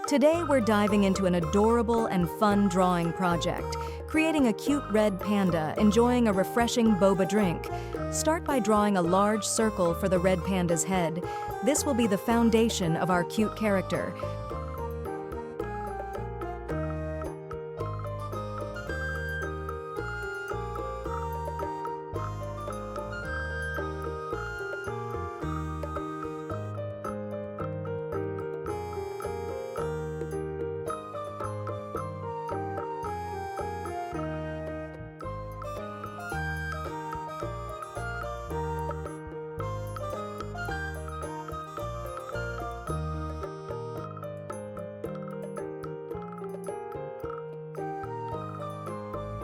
Today we're diving into an adorable and fun drawing project, creating a cute red panda enjoying a refreshing boba drink. Start by drawing a large circle for the red panda's head. This will be the foundation of our cute character.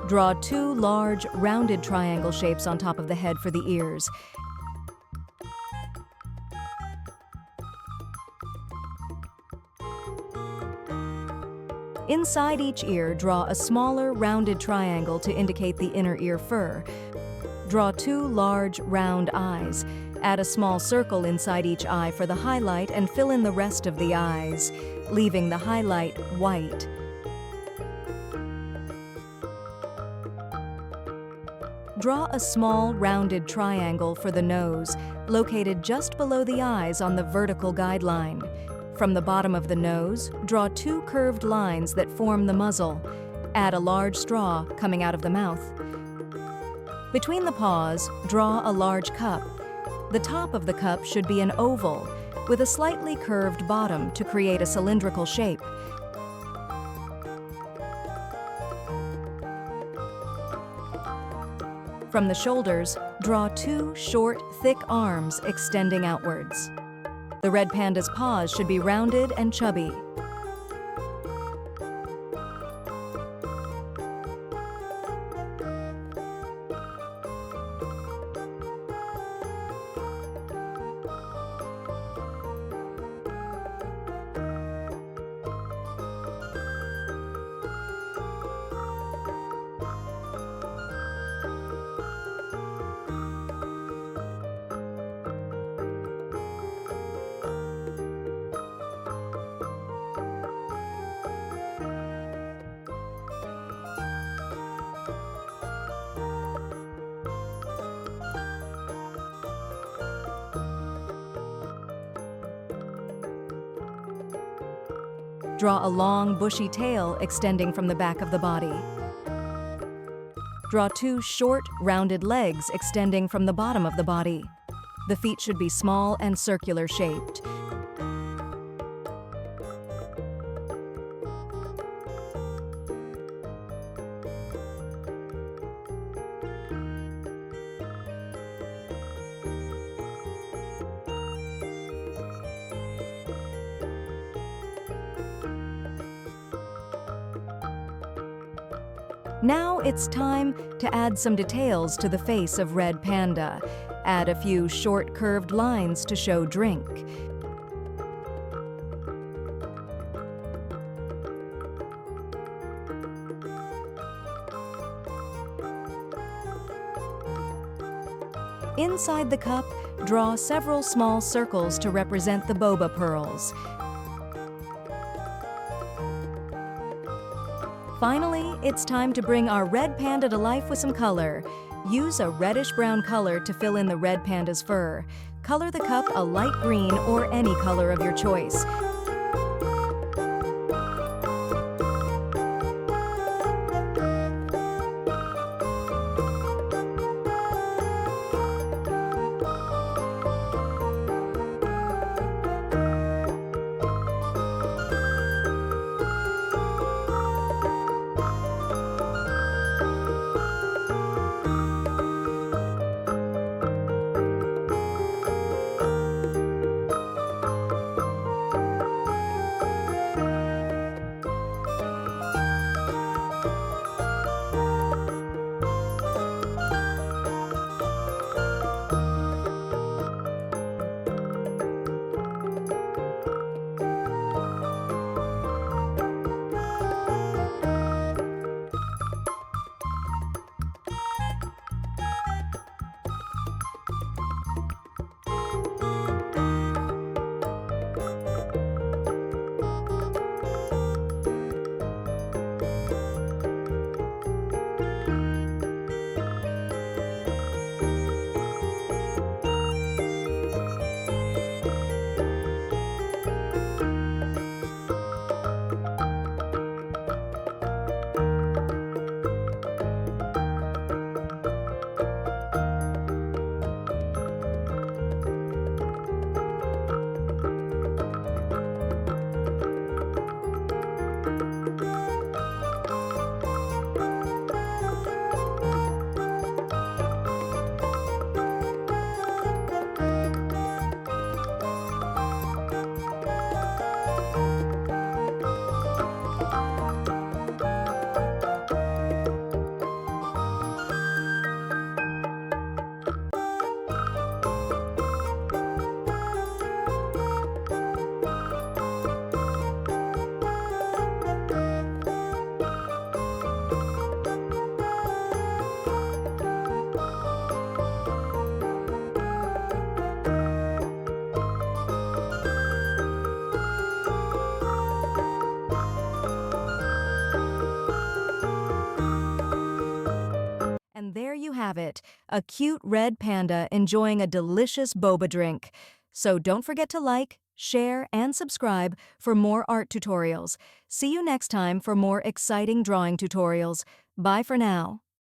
Draw two large, rounded triangle shapes on top of the head for the ears. Inside each ear, draw a smaller, rounded triangle to indicate the inner ear fur. Draw two large, round eyes. Add a small circle inside each eye for the highlight and fill in the rest of the eyes, leaving the highlight white. Draw a small, rounded triangle for the nose, located just below the eyes on the vertical guideline. From the bottom of the nose, draw two curved lines that form the muzzle. Add a large straw coming out of the mouth. Between the paws, draw a large cup. The top of the cup should be an oval, with a slightly curved bottom to create a cylindrical shape. From the shoulders, draw two short, thick arms extending outwards. The red panda's paws should be rounded and chubby. Draw a long, bushy tail extending from the back of the body. Draw two short, rounded legs extending from the bottom of the body. The feet should be small and circular shaped. Now it's time to add some details to the face of Red Panda. Add a few short curved lines to show drink. Inside the cup, draw several small circles to represent the boba pearls. Finally, it's time to bring our red panda to life with some color. Use a reddish-brown color to fill in the red panda's fur. Color the cup a light green or any color of your choice. have it, a cute red panda enjoying a delicious boba drink. So don't forget to like, share, and subscribe for more art tutorials. See you next time for more exciting drawing tutorials. Bye for now.